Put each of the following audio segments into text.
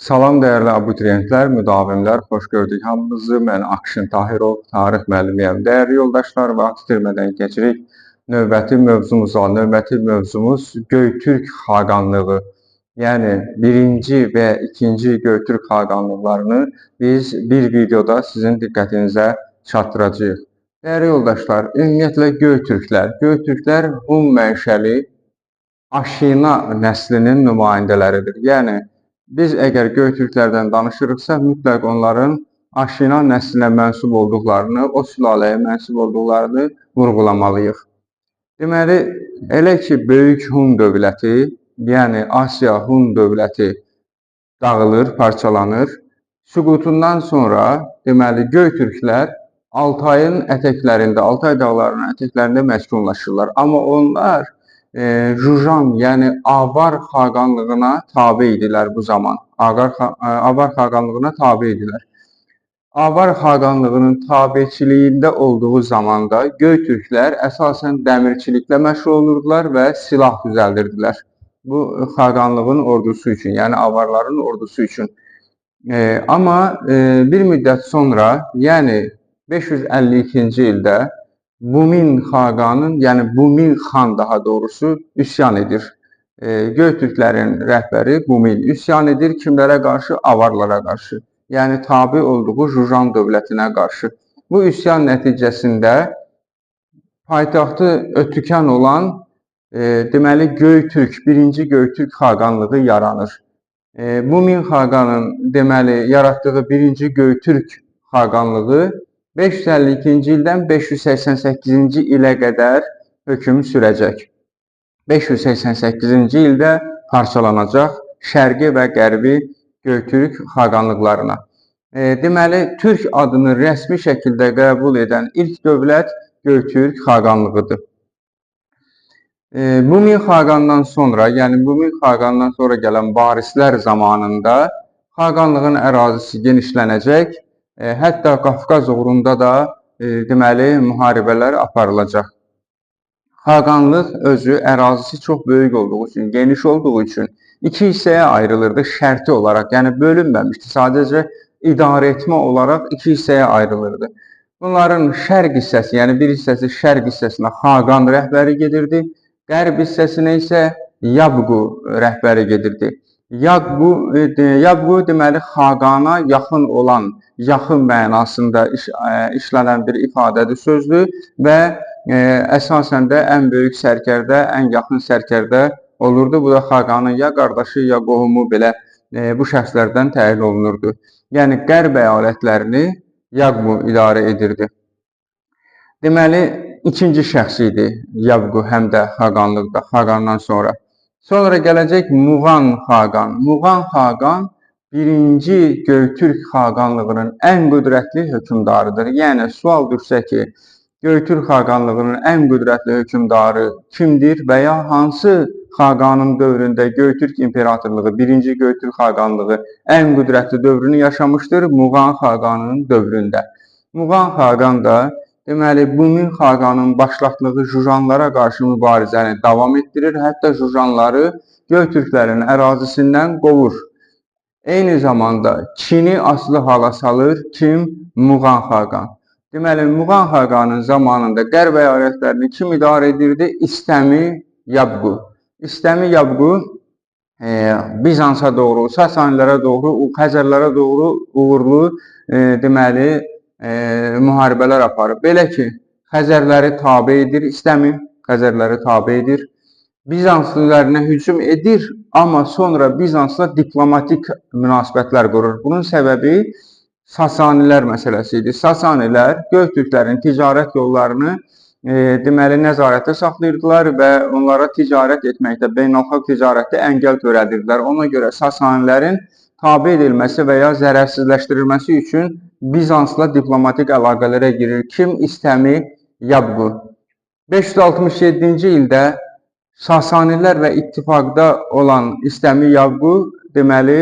Salam dəyərli abituriyentlər, müdavimlər, xoş gördük hamınızı. Mən Akşin Tahirov, tarix müəllimiyəm. Dəyərli yoldaşlar, vaxt itirmədən keçirik növbəti mövzumuza. Növbəti mövzumuz Göytürk xaqanlığı. Yəni, birinci və ikinci Göytürk xaqanlıqlarını biz bir videoda sizin diqqətinizə çatdıracağıq. Dəyərli yoldaşlar, ümumiyyətlə Göytürklər Hun mənşəli Aşina nəslinin nümayəndələridir. Yəni, biz əgər Göytürklərdən danışırıqsa, mütləq onların Aşina nəslinə mənsub olduqlarını, o sülaləyə mənsub olduqlarını vurğulamalıyıq. Deməli, elə ki, Böyük Hun dövləti, yəni Asiya Hun dövləti dağılır, parçalanır. Süqutundan sonra, deməli, Göytürklər Altayın ətəklərində, Altay dağlarının ətəklərində məskunlaşırlar. Amma onlar Jujan, yəni Avar xaqanlığına tabe idilər bu zaman. Avar xaqanlığına tabe idilər. Avar xaqanlığının tabeçiliyində olduğu zamanda Göytürklər əsasən dəmirçiliklə məşğul olurdular və silah düzəldirdilər. Bu xaqanlığın ordusu üçün, yəni avarların ordusu üçün. Amma bir müddət sonra, yəni 552-ci ildə Bumin xaqanın, yəni Bumin xan daha doğrusu üsyan edir. Göytürklərin rəhbəri Bumin üsyan edir kimlərə qarşı? Avarlara qarşı. Yəni tabe olduğu Jujan dövlətinə qarşı. Bu üsyan nəticəsində paytaxtı Ötükən olan deməli Göytürk, birinci Göytürk xaqanlığı yaranır. Bumin xaqanın deməli yaratdığı birinci Göytürk xaqanlığı 552-ci ildən 588-ci ilə qədər hökm sürəcək. 588-ci ildə parçalanacaq şərqi və qərbi Göytürk xaqanlıqlarına. Deməli, Türk adını rəsmi şəkildə qəbul edən ilk dövlət Göytürk xaqanlığıdır. Bumin xaqandan sonra, yəni Bumin xaqandan sonra gələn varislər zamanında xaqanlığın ərazisi genişlənəcək. Hətta Qafqaz uğrunda da deməli müharibələr aparılacaq. Xaqanlıq özü ərazisi çox böyük olduğu üçün, geniş olduğu üçün iki hissəyə ayrılırdı şərti olaraq. Yəni bölünməmişdi, sadəcə idarə etmə olaraq iki hissəyə ayrılırdı. Bunların şərq hissəsi, yəni bir hissəsi şərq hissəsinə Xaqan rəhbəri gedirdi, qərb hissəsinə isə Yabqu rəhbəri gedirdi. Yabqu deməli Xaqana yaxın olan, yaxın mənasında işlənən bir ifadədir, sözdür və əsasən də ən böyük sərkərdə, ən yaxın sərkərdə olurdu. Bu da Xaqanın ya qardaşı, ya qohumu belə bu şəxslərdən təyin olunurdu. Yəni qərb əyalətlərini Yabqu idarə edirdi. Deməli, ikinci şəxs idi Yabqu həm də xaqanlıqda, Xaqandan sonra. Sonra gələcək Muğan xaqan. Muğan xaqan birinci Göytürk xaqanlığının ən qüdrətli hökmdarıdır. Yəni, sual düşsə ki, Göytürk xaqanlığının ən qüdrətli hökmdarı kimdir və ya hansı xaqanın dövründə Göytürk imperatorluğu, birinci Göytürk xaqanlığı ən qüdrətli dövrünü yaşamışdır? Muğan xaqanının dövründə. Muğan xaqan da deməli, Bumin xaqanın başlatdığı Jujanlara qarşı mübarizəni davam etdirir. Hətta Jujanları Göytürklərin ərazisindən qovur. Eyni zamanda Çini asılı hala salır. Kim? Muğan xaqan. Deməli, Muğan xaqanın zamanında qərb əyalətlərini kim idarə edirdi? İstəmi Yabqu. İstəmi Yabqu Bizansa doğru, Sasanilərə doğru, Xəzərlərə doğru uğurlu deməli, müharibələr aparıb. Belə ki, Xəzərləri tabe edir, İstəmi Xəzərləri tabe edir. Bizanslılarına hücum edir, amma sonra Bizansla diplomatik münasibətlər qurur. Bunun səbəbi Sasanilər məsələsi idi. Sasanilər Göytürklərin ticarət yollarını deməli nəzarətdə saxlayırdılar və onlara ticarət etməkdə, beynəlxalq ticarətdə əngəl törədirdilər. Ona görə Sasanilərin tabe edilməsi və ya zərərsizləşdirilməsi üçün Bizansla diplomatik əlaqələrə girir. Kim? İstəmi Yabqu. 567-ci ildə Sasanilər və ittifaqda olan İstəmi Yabqu deməli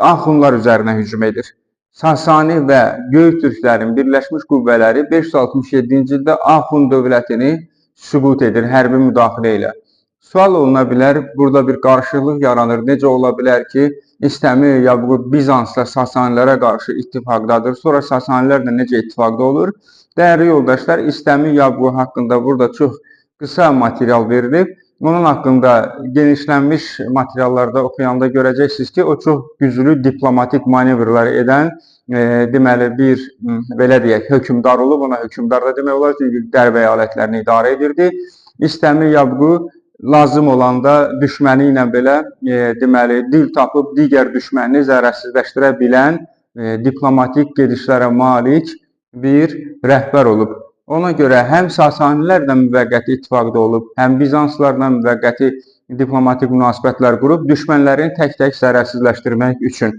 Axunlar üzərinə hücum edir. Sasani və Göytürklərin birləşmiş qüvvələri 567-ci ildə Axun dövlətini süqut edir hərbi müdaxilə ilə. Sual oluna bilər, burada bir qarşılıq yaranır. Necə ola bilər ki, İstəmi ya bu Bizansla Sasanilərə qarşı ittifaqdadır, sonra Sasanilərlə necə ittifaqda olur? Dəyərli yoldaşlar, İstəmi ya bu haqqında burada çox qısa material verilib. Bunun haqqında genişlənmiş materiallarda oxuyanda görəcəksiniz ki, o çox güclü diplomatik manevrlar edən, deməli bir belə deyək, hökmdar olub, ona hökmdar da demək olar, çünki qərb əyalətlərini idarə edirdi. İstəmi Yabqu lazım olanda düşməni ilə belə deməli dil tapıb digər düşmənini zərərsizləşdirə bilən diplomatik gedişlərə malik bir rəhbər olub. Ona görə həm Sasanilərlə müvəqqəti ittifaqda olub, həm Bizanslarla müvəqqəti diplomatik münasibətlər qurub düşmənlərini tək-tək zərərsizləşdirmək üçün.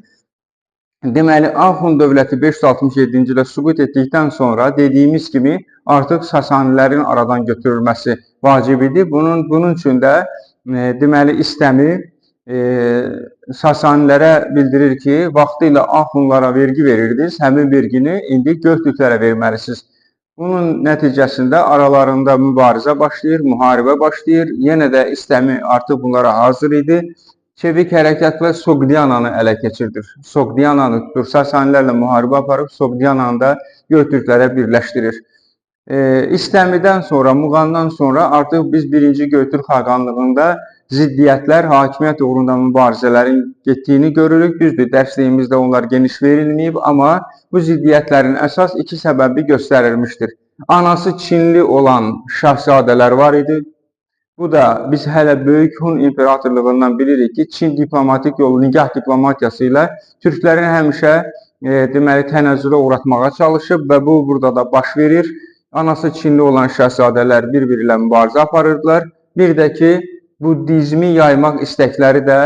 Deməli, Axund dövləti 567-ci ildə süqut etdikdən sonra dediyimiz kimi artıq Sasanilərin aradan götürülməsi vacib idi. Bunun üçün də deməli İstəmi Sasanilərə bildirir ki, vaxtilə Axundlara vergi verirdiniz, həmin vergini indi Göktürklərə verməlisiniz. Bunun nəticəsində aralarında mübarizə başlayır, müharibə başlayır. Yenə də İstəmi artıq bunlara hazır idi. Çevik hərəkətlə Soqdiyananı ələ keçirdir. Soqdiyananı tutur, Sasanilərlə müharibə aparıb, Soqdiyananı da Göktürklərə birləşdirir. İstəmidən sonra, Muğandan sonra artıq biz 1-ci Göktürk xaqanlığında ziddiyyətlər, hakimiyyət uğrunda mübarizələrin getdiyini görürük. Düzdür, dərsliyimizdə onlar geniş verilməyib, amma bu ziddiyyətlərin əsas iki səbəbi göstərilmişdir. Anası Çinli olan şahzadələr var idi. Bu da biz hələ Böyük Hun İmperatorluğundan bilirik ki, Çin diplomatik yolu, nigah diplomatiyası ilə türklərin həmişə deməli tənəzzülə uğratmağa çalışıb və bu burada da baş verir. Anası Çinli olan şəhzadələr bir-biri ilə mübarizə aparırdılar. Bir də ki, buddizmi yaymaq istəkləri də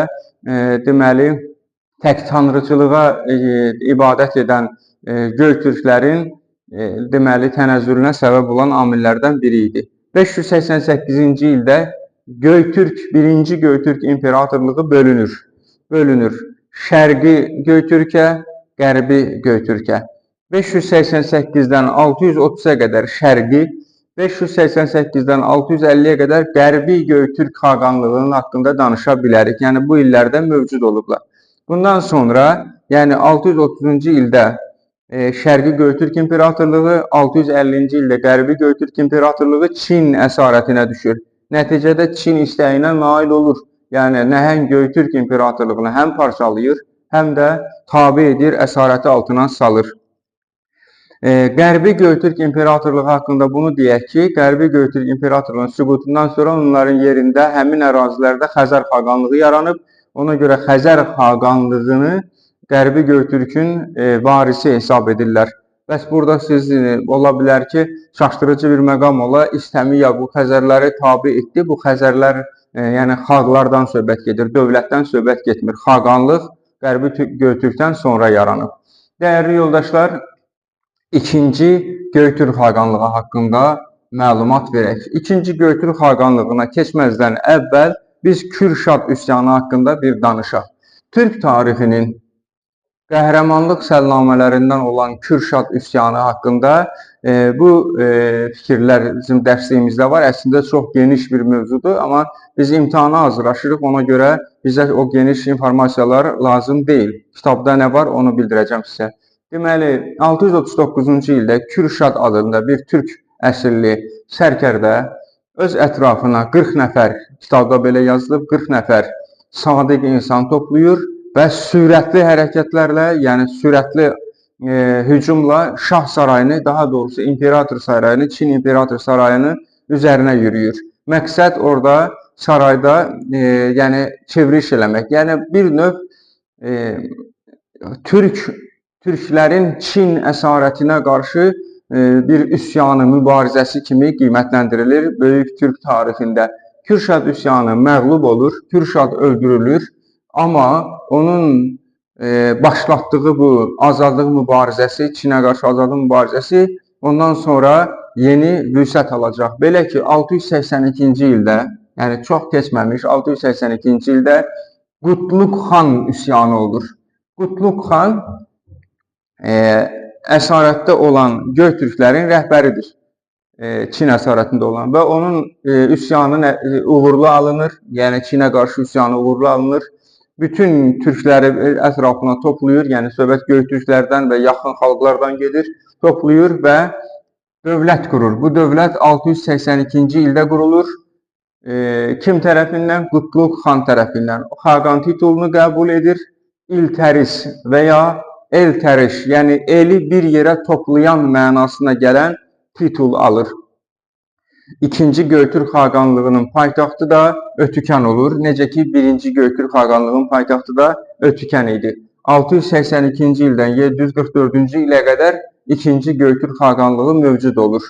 deməli tək tanrıçılığa ibadət edən Göktürklərin deməli tənəzzülünə səbəb olan amillərdən biri idi. 588-ci ildə Göytürk, 1-ci Göytürk İmperatorluğu bölünür. Şərqi Göytürkə, Qərbi Göytürkə. 588-dən 630-a qədər Şərqi, 588-dən 650-yə qədər Qərbi Göytürk xaqanlığının haqqında danışa bilərik. Yəni bu illərdə mövcud olublar. Bundan sonra, yəni 630-cu ildə Şərqi Göytürk İmperatorluğu, 650-ci ildə Qərbi Göytürk İmperatorluğu Çin əsarətinə düşür. Nəticədə Çin istəyinə nail olur. Yəni nəhəng Göytürk İmperatorluğunu həm parçalayır, həm də tabe edir, əsarəti altına salır. Qərbi Göytürk İmperatorluğu haqqında bunu deyək ki, Qərbi Göytürk İmperatorluğunun süqutundan sonra onların yerində həmin ərazilərdə Xəzər xaqanlığı yaranıb. Ona görə Xəzər xaqanlığını Qərbi Göytürkün varisi hesab edirlər. Bəs burada siz ola bilər ki, çaşdırıcı bir məqam ola, İstəmi ya bu Xəzərləri tabe etdi. Bu Xəzərlər yəni xalqlardan söhbət gedir, dövlətdən söhbət getmir. Xaqanlıq Qərbi Göytürkdən sonra yaranıb. Dəyərli yoldaşlar, 2-ci Göytürk xaqanlığı haqqında məlumat verək. 2-ci Göytürk xaqanlığına keçməzdən əvvəl biz Kürşad üsyanı haqqında bir danışaq. Türk tarixinin qəhrəmanlıq səlnamələrindən olan Kürşad üsyanı haqqında bu fikirlər bizim dərsliyimizdə var. Əslində çox geniş bir mövzudur, amma biz imtahana hazırlaşırıq. Ona görə bizə o geniş informasiyalar lazım deyil. Kitabda nə var, onu bildirəcəm sizə. Deməli, 639-cu ildə Kürşad adında bir türk əsilli sərkərdə öz ətrafına 40 nəfər, kitabda belə yazılıb, 40 nəfər sadiq insan toplayır və sürətli hərəkətlərlə, yəni sürətli hücumla Şah sarayını, daha doğrusu İmperator sarayını, Çin İmperator sarayını üzərinə yürüyür. Məqsəd orada sarayda yəni çevriliş eləmək. Yəni bir növ türklərin Çin əsarətinə qarşı bir üsyanı, mübarizəsi kimi qiymətləndirilir Böyük Türk tarixində. Kürşad üsyanı məğlub olur, Kürşad öldürülür. Amma onun başlatdığı bu azadlıq mübarizəsi, Çinə qarşı azadlıq mübarizəsi ondan sonra yeni vüsət alacaq. Belə ki, 682-ci ildə, yəni çox keçməmiş, 682-ci ildə Qutluk xan üsyanı olur. Qutluk xan əsarətdə olan Göktürklərin rəhbəridir. Çin əsarətində olan və onun üsyanı uğurlu alınır. Yəni Çinə qarşı üsyanı uğurlu alınır. Bütün türkləri ətrafına toplayır. Yəni söhbət Göytürklərdən və yaxın xalqlardan gedir, toplayır və dövlət qurur. Bu dövlət 682-ci ildə qurulur. Kim tərəfindən? Qutlug xan tərəfindən. Xaqan titulunu qəbul edir. İltəris və ya Eltəriş, yəni eli bir yerə toplayan mənasına gələn titul alır. İkinci Göytürk Xaqanlığının paytaxtı da Ötükən olur. Necə ki, birinci Göytürk Xaqanlığının paytaxtı da Ötükən idi. 682-ci ildən 744-cü ilə qədər ikinci Göytürk Xaqanlığı mövcud olur.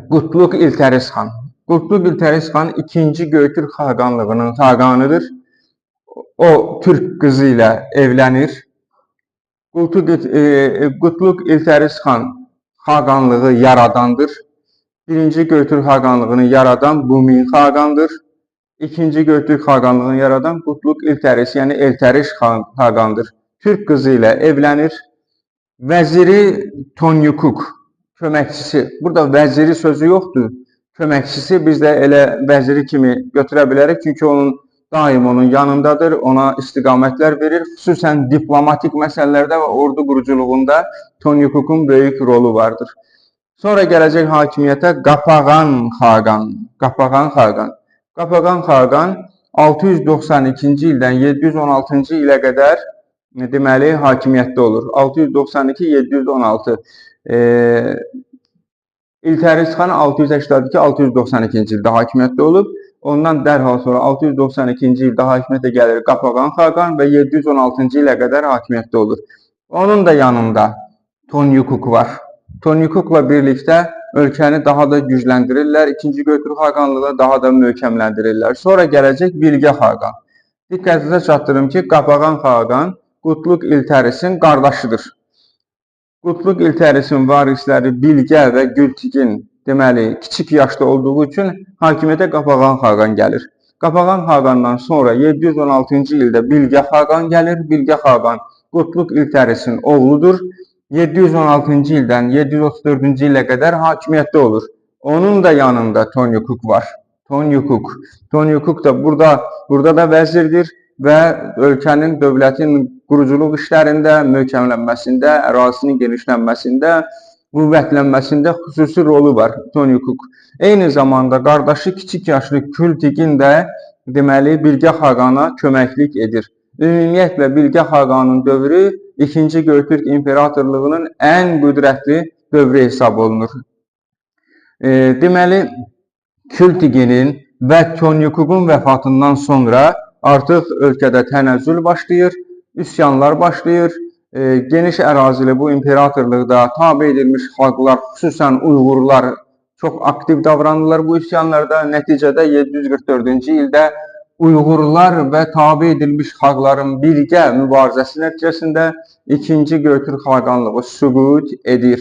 Qutlug İltəris xan. Qutlug İltəris xan ikinci Göytürk Xaqanlığının xaqanıdır. O, Türk qızı ilə evlənir. Qutlug İltəris xan xaqanlığı yaradandır. Birinci Göytürk Xaqanlığını yaradan Bumin xaqandır. İkinci Göytürk Xaqanlığını yaradan Qutlug İltəris, yəni Eltəriş xaqandır. Türk qızı ilə evlənir. Vəziri Tonyukuk, köməkçisi. Burada vəziri sözü yoxdur. Köməkçisi biz də elə vəziri kimi götürə bilərik. Çünki daim onun yanındadır, ona istiqamətlər verir. Xüsusən diplomatik məsələlərdə və ordu quruculuğunda Tonyukukun böyük rolu vardır. Sonra gələcək hakimiyyətə Qapağan xaqan. Qapağan xaqan. Qapağan xaqan 692-ci ildən 716-cı ilə qədər deməli hakimiyyətdə olur. 692-716. İltəris xan 682-692-ci ildə hakimiyyətdə olub. Ondan dərhal sonra 692-ci ildə hakimiyyətə gəlir Qapağan xaqan və 716-cı ilə qədər hakimiyyətdə olur. Onun da yanında Tonyukuk var. Tonyukukla birlikdə ölkəni daha da gücləndirirlər. İkinci Göytürk Xaqanlığı daha da möhkəmləndirirlər. Sonra gələcək Bilgə xaqan. Diqqətinizə çatdırım ki, Qapağan xaqan Qutlug İltərisin qardaşıdır. Qutlug İltərisin varisləri Bilgə və Gültigin deməli kiçik yaşda olduğu üçün hakimiyyətə Qapağan xaqan gəlir. Qapağan xaqandan sonra 716-cı ildə Bilgə xaqan gəlir. Bilgə xaqan Qutlug İltərisin oğludur. 716-cı ildən 734-cü ilə qədər hakimiyyətdə olur. Onun da yanında Tonyukuk var. Tonyukuk da burada da vəzirdir və ölkənin, dövlətin quruculuq işlərində, möhkəmlənməsində, ərazisinin genişlənməsində, qüvvətlənməsində xüsusi rolu var Tonyukuk. Eyni zamanda qardaşı kiçik yaşlı Gültigin də deməli Bilgə xaqana köməklik edir. Ümumiyyətlə Bilgə xaqanın dövrü İkinci Göytürk İmperatorluğunun ən qüdrətli dövrü hesab olunur. Deməli, Gültiginin və Tonyukukun vəfatından sonra artıq ölkədə tənəzzül başlayır, üsyanlar başlayır. Geniş ərazili bu imperatorluqda tabe edilmiş xalqlar, xüsusən Uyğurlar çox aktiv davranırlar bu üsyanlarda. Nəticədə 744-cü ildə Uyğurlar və tabe edilmiş xalqların birgə mübarizəsi nəticəsində İkinci Göytürk Xaqanlığı süqut edir.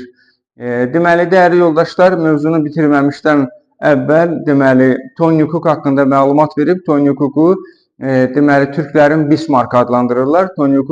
Deməli, dəyərli yoldaşlar, mövzunu bitirməmişdən əvvəl deməli Tonyukuk haqqında məlumat verib, Tonyukuku deməli türklərin Bismarck adlandırırlar. Tonyukuk